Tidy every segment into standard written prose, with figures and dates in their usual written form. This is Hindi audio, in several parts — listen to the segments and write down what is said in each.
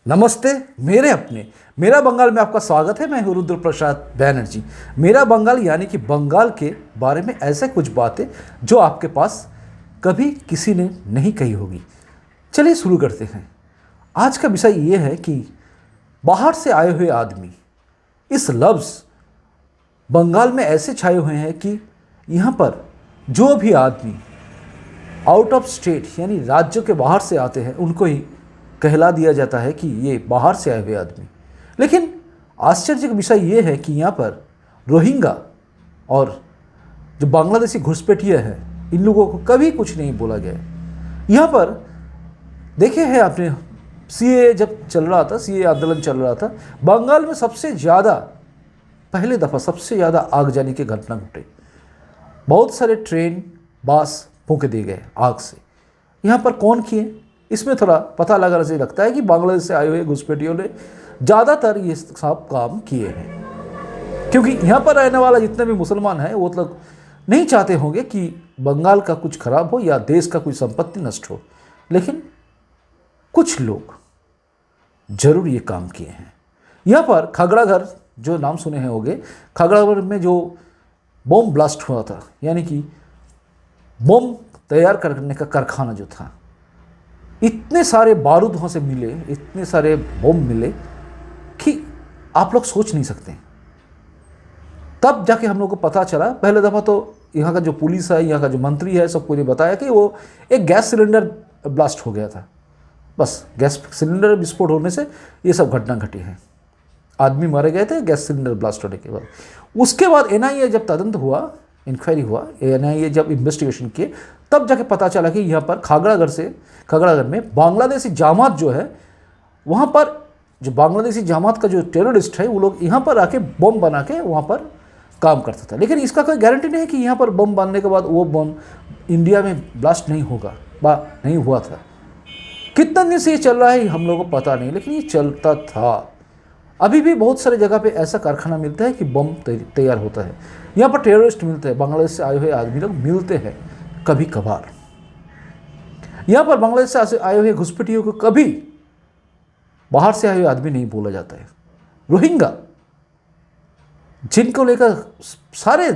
नमस्ते मेरे अपने मेरा बंगाल में आपका स्वागत है। मैं हूँ रुद्र प्रसाद बैनर्जी। मेरा बंगाल यानी कि बंगाल के बारे में ऐसे कुछ बातें जो आपके पास कभी किसी ने नहीं कही होगी। चलिए शुरू करते हैं। आज का विषय ये है कि बाहर से आए हुए आदमी। इस लफ्ज़ बंगाल में ऐसे छाए हुए हैं कि यहाँ पर जो भी आदमी आउट ऑफ स्टेट यानी राज्यों के बाहर से आते हैं उनको ही कहला दिया जाता है कि ये बाहर से आए हुए आदमी। लेकिन आश्चर्य का विषय ये है कि यहाँ पर रोहिंग्या और जो बांग्लादेशी घुसपैठिए हैं इन लोगों को कभी कुछ नहीं बोला गया। यहाँ पर देखे हैं आपने सीए जब चल रहा था, सीए आंदोलन चल रहा था, बंगाल में सबसे ज़्यादा पहले दफ़ा सबसे ज़्यादा आग जाने की घटना घटे। बहुत सारे ट्रेन बस फूंक दिए गए आग से। यहाँ पर कौन किए इसमें थोड़ा पता लगाने से लगता है कि बांग्लादेश से आए हुए घुसपैठियों ने ज़्यादातर ये सब काम किए हैं, क्योंकि यहाँ पर रहने वाला जितने भी मुसलमान हैं वो लोग नहीं चाहते होंगे कि बंगाल का कुछ खराब हो या देश का कोई संपत्ति नष्ट हो। लेकिन कुछ लोग जरूर ये काम किए हैं। यहाँ पर खगड़ाघर जो नाम सुने हैं होंगे, खगड़ाघर में जो बम ब्लास्ट हुआ था यानी कि बम तैयार करने का कारखाना जो था, इतने सारे बारूद वहाँ से मिले, इतने सारे बम मिले कि आप लोग सोच नहीं सकते। तब जाके हम लोग को पता चला। पहले दफ़ा तो यहाँ का जो पुलिस है, यहाँ का जो मंत्री है, सबको ये बताया कि वो एक गैस सिलेंडर ब्लास्ट हो गया था। बस गैस सिलेंडर विस्फोट होने से ये सब घटना घटी है। आदमी मारे गए थे गैस सिलेंडर ब्लास्ट होने के बाद। उसके बाद एनआईए जब तदंत हुआ, इंक्वायरी हुआ, एनआईए जब इन्वेस्टिगेशन किए, तब जाके पता चला कि यहाँ पर खगड़ाघर में बांग्लादेशी जमात जो है, वहाँ पर जो बांग्लादेशी जमात का जो टेररिस्ट है वो लोग यहाँ पर आके बम बना के वहाँ पर काम करता था। लेकिन इसका कोई गारंटी नहीं है कि यहाँ पर बम बनने के बाद वो बम इंडिया में ब्लास्ट नहीं होगा व नहीं हुआ था। कितना दिन से ये चल रहा है हम लोगों को पता नहीं, लेकिन ये चलता था। अभी भी बहुत सारे जगह पे ऐसा कारखाना मिलता है कि बम तैयार होता है। यहाँ पर टेररिस्ट मिलते हैं, बांग्लादेश से आए हुए आदमी लोग मिलते हैं कभी कभार। यहाँ पर बांग्लादेश से आए हुए घुसपैठियों को कभी बाहर से आए हुए आदमी नहीं बोला जाता है। रोहिंग्या जिनको लेकर सारे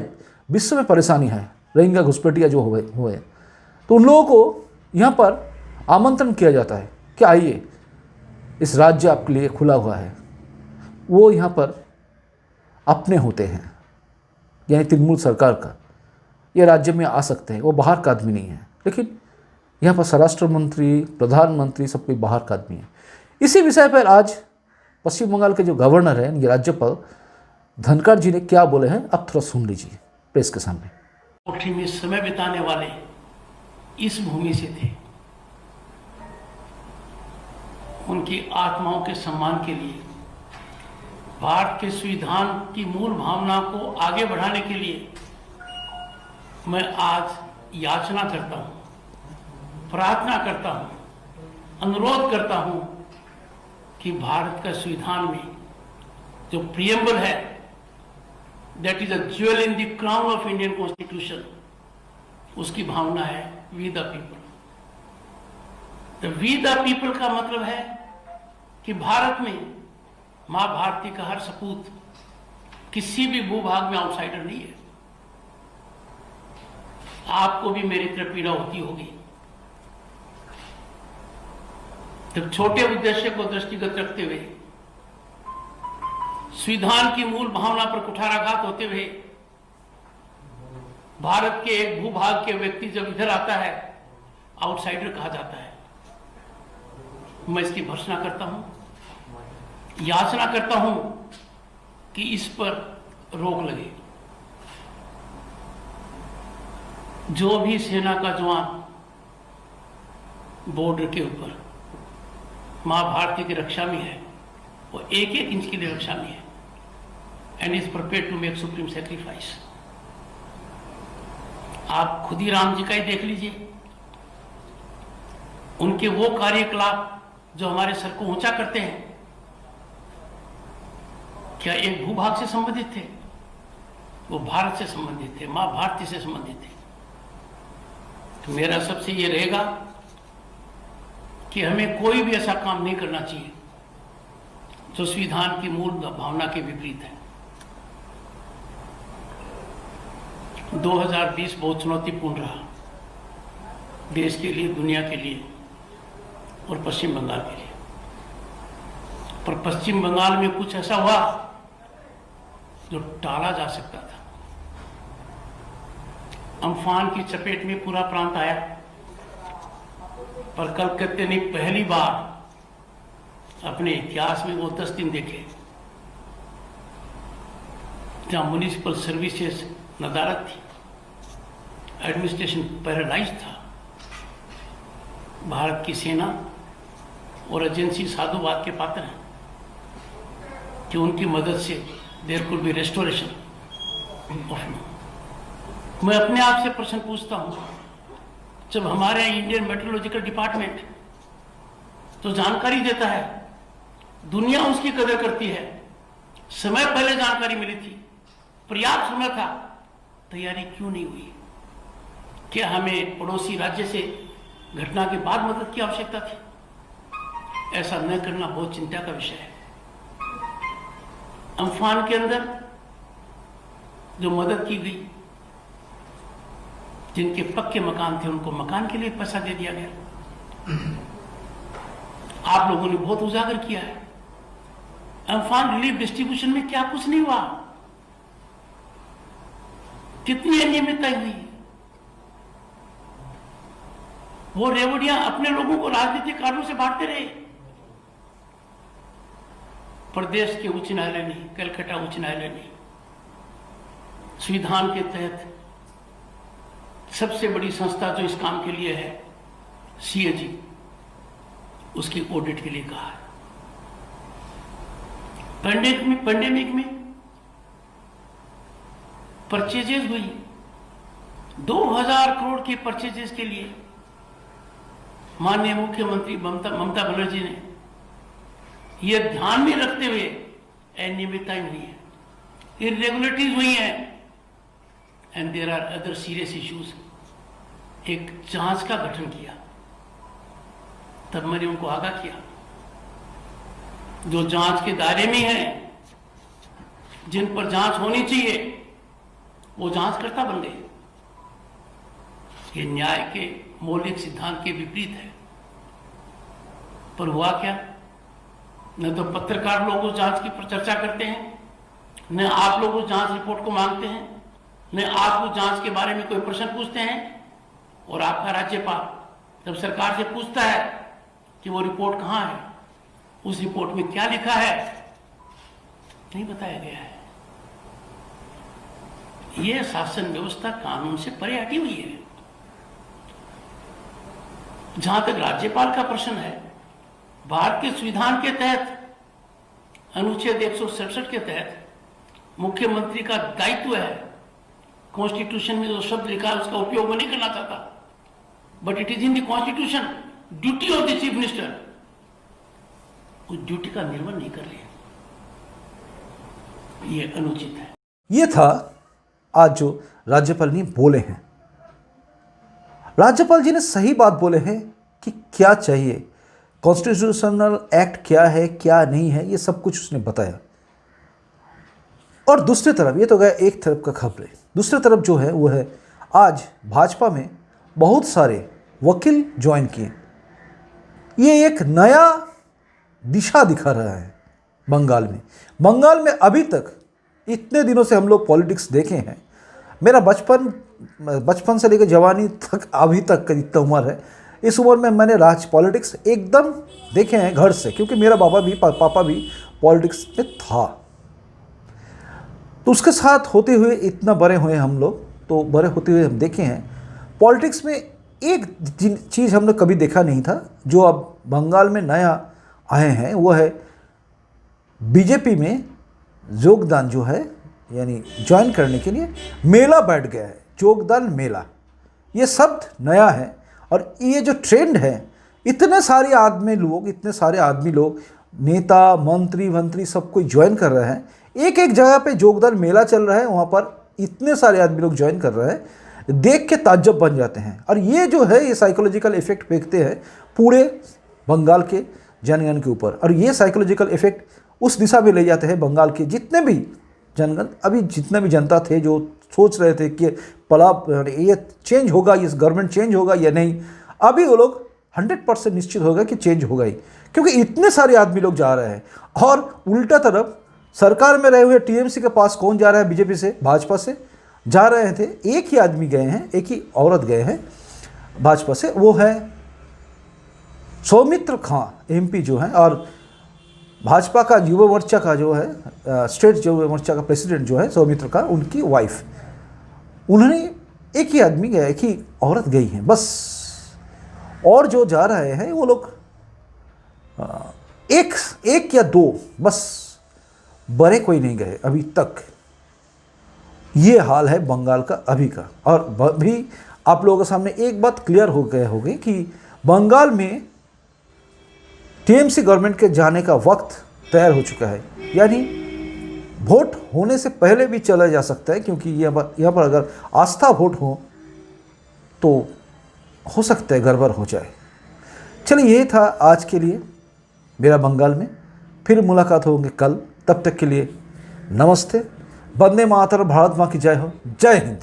विश्व में परेशानी है, रोहिंग्या घुसपैठिया जो हुए, तो उन लोगों को यहाँ पर आमंत्रण किया जाता है कि आइए, इस राज्य आपके लिए खुला हुआ है। वो यहाँ पर अपने होते हैं, यानी तृणमूल सरकार का, ये राज्य में आ सकते हैं। वो बाहर का आदमी नहीं है। लेकिन यहाँ पर स्वराष्ट्र मंत्री, प्रधानमंत्री सब कोई बाहर का आदमी है। इसी विषय पर आज पश्चिम बंगाल के जो गवर्नर हैं, ये राज्यपाल धनखड़ जी ने क्या बोले हैं, अब थोड़ा सुन लीजिए प्रेस के सामने। कोठरी में समय बिताने वाले इस भूमि से थे। उनकी आत्माओं के सम्मान के लिए, भारत के संविधान की मूल भावना को आगे बढ़ाने के लिए मैं आज याचना करता हूं, प्रार्थना करता हूं, अनुरोध करता हूं कि भारत का संविधान में जो प्रियम्बल है, that is a jewel in the crown of Indian constitution, उसकी भावना है we the people. We the people का मतलब है कि भारत में मां भारती का हर सपूत किसी भी भूभाग में आउटसाइडर नहीं है। आपको भी मेरी तरह पीड़ा होती होगी जब छोटे उद्देश्य को दृष्टिगत रखते हुए, संविधान की मूल भावना पर कुठाराघात होते हुए, भारत के एक भूभाग के व्यक्ति जब इधर आता है आउटसाइडर कहा जाता है। मैं इसकी भर्त्सना करता हूं, याचना करता हूं कि इस पर रोक लगे। जो भी सेना का जवान बॉर्डर के ऊपर मां भारती की रक्षा में है, वो एक एक इंच की लिए रक्षा में है, and is prepared to make supreme sacrifice. आप खुद ही राम जी का ही देख लीजिए। उनके वो कार्यकलाप जो हमारे सर को ऊंचा करते हैं, क्या एक भूभाग से संबंधित थे? वो भारत से संबंधित थे, मां भारती से संबंधित थे। तो मेरा सबसे ये रहेगा कि हमें कोई भी ऐसा काम नहीं करना चाहिए जो संविधान की मूल भावना के विपरीत है। 2020 बहुत चुनौतीपूर्ण रहा देश के लिए, दुनिया के लिए और पश्चिम बंगाल के लिए। पर पश्चिम बंगाल में कुछ ऐसा हुआ जो टाला जा सकता था। अम्फान की चपेट में पूरा प्रांत आया, पर कलकत्ते ने पहली बार अपने इतिहास में वो 10 दिन देखे जहां म्युनिसिपल सर्विसेज नदारद थी, एडमिनिस्ट्रेशन पैरालाइज था। भारत की सेना और एजेंसी साधुवाद के पात्र हैं कि उनकी मदद से there could be restoration of law. मैं अपने आप से प्रश्न पूछता हूं, जब हमारे इंडियन मेट्रोलॉजिकल डिपार्टमेंट तो जानकारी देता है, दुनिया उसकी कदर करती है, समय पहले जानकारी मिली थी, पर्याप्त समय था, तैयारी क्यों नहीं हुई? क्या हमें पड़ोसी राज्य से घटना के बाद मदद की आवश्यकता थी? ऐसा न करना बहुत चिंता का विषय है। अम्फान के अंदर जो मदद की गई, जिनके पक्के मकान थे उनको मकान के लिए पैसा दे दिया गया। आप लोगों ने बहुत उजागर किया है, अम्फान रिलीफ डिस्ट्रीब्यूशन में क्या कुछ नहीं हुआ, कितनी अनियमितता हुई। वो रेवड़ियां अपने लोगों को राजनीतिक कारणों से बांटते रहे। प्रदेश के उच्च न्यायालय ने, कलकत्ता उच्च न्यायालय ने संविधान के तहत सबसे बड़ी संस्था जो इस काम के लिए है, सीएजी, उसकी ऑडिट के लिए कहा है। पैंडेमिक में परचेजेज हुई, 2000 करोड़ के परचेजेज के लिए माननीय मुख्यमंत्री ममता बनर्जी ने यह ध्यान में रखते हुए अनियमितताएं हुई है, इरेगुलरिटीज हुई हैं, and there are other serious issues. एक जांच का गठन किया, तब मैंने उनको आगाह किया, जो जांच के दायरे में है, जिन पर जांच होनी चाहिए, वो जांचकर्ता बन गए। ये न्याय के मौलिक सिद्धांत के विपरीत है। पर हुआ क्या? न तो पत्रकार लोग उस जांच की चर्चा करते हैं, न आप लोग उस जांच रिपोर्ट को मांगते हैं, न आप उस जांच के बारे में कोई प्रश्न पूछते हैं। और आपका राज्यपाल जब सरकार से पूछता है कि वो रिपोर्ट कहां है, उस रिपोर्ट में क्या लिखा है, नहीं बताया गया है। यह शासन व्यवस्था कानून से परे हटी हुई है। जहां तक राज्यपाल का प्रश्न है, भारत के संविधान के तहत अनुच्छेद 167 के तहत मुख्यमंत्री का दायित्व है, कॉन्स्टिट्यूशन में जो शब्द लिखा है उसका उपयोग मैं नहीं करना चाहता, but it is in the constitution, duty of the chief minister, उस ड्यूटी का निर्वहन नहीं कर रहे, ये अनुचित है। ये था आज जो राज्यपाल ने बोले हैं। राज्यपाल जी ने सही बात बोले हैं कि क्या चाहिए, कॉन्स्टिट्यूशनल एक्ट क्या है क्या नहीं है, ये सब कुछ उसने बताया। और दूसरी तरफ, ये तो गया एक तरफ का खबर है, दूसरी तरफ जो है वो है आज भाजपा में बहुत सारे वकील ज्वाइन किए। ये एक नया दिशा दिखा रहा है बंगाल में। बंगाल में अभी तक इतने दिनों से हम लोग पॉलिटिक्स देखे हैं, मेरा बचपन से लेकर जवानी तक अभी तक का जितना उम्र है, इस उम्र में मैंने पॉलिटिक्स एकदम देखे हैं घर से, क्योंकि मेरा पापा भी पॉलिटिक्स में था। तो उसके साथ होते हुए इतना बड़े हुए हम लोग, तो बड़े होते हुए हम देखे हैं पॉलिटिक्स में एक चीज़ हमने कभी देखा नहीं था, जो अब बंगाल में नया आए हैं, वो है बीजेपी में योगदान जो है, यानी ज्वाइन करने के लिए मेला बैठ गया है, योगदान मेला, ये शब्द नया है। और ये जो ट्रेंड है, इतने सारे आदमी लोग नेता मंत्री सब कोई ज्वाइन कर रहे हैं, एक एक जगह पे योगदान मेला चल रहा है, वहाँ पर इतने सारे आदमी लोग ज्वाइन कर रहे हैं, देख के ताज्जुब बन जाते हैं। और ये जो है, ये साइकोलॉजिकल इफेक्ट फेंकते हैं पूरे बंगाल के जनगण के ऊपर, और ये साइकोलॉजिकल इफेक्ट उस दिशा में ले जाते हैं बंगाल के जितने भी जनगण, अभी जितने भी जनता थे जो सोच रहे थे कि पला ये चेंज होगा, ये गवर्नमेंट चेंज होगा या नहीं, अभी वो लोग 100% निश्चित हो गए कि चेंज होगा ही, क्योंकि इतने सारे आदमी लोग जा रहे हैं। और उल्टा तरफ सरकार में रहे हुए टीएमसी के पास कौन जा रहा है, बीजेपी से, भाजपा से जा रहे थे, एक ही आदमी गए हैं, एक ही औरत गए हैं भाजपा से, वो है सौमित्र खां एमपी जो है, और भाजपा का युवा मोर्चा का जो है स्टेट युवा मोर्चा का प्रेसिडेंट जो है सौमित्र खां, उनकी वाइफ, उन्होंने एक ही आदमी गया, एक ही औरत गई है बस। और जो जा रहे हैं वो लोग एक या दो बस, बड़े कोई नहीं गए अभी तक। ये हाल है बंगाल का अभी का। और भी आप लोगों के सामने एक बात क्लियर हो गए होगी कि बंगाल में टीएमसी गवर्नमेंट के जाने का वक्त तैयार हो चुका है, यानी वोट होने से पहले भी चला जा सकता है, क्योंकि यहाँ पर अगर आस्था वोट हो तो हो सकता है गड़बड़ हो जाए। चलिए, ये था आज के लिए मेरा बंगाल में। फिर मुलाकात होंगे कल, तब तक के लिए नमस्ते। वंदे मातरम, भारत माँ की जय हो, जय हिंद।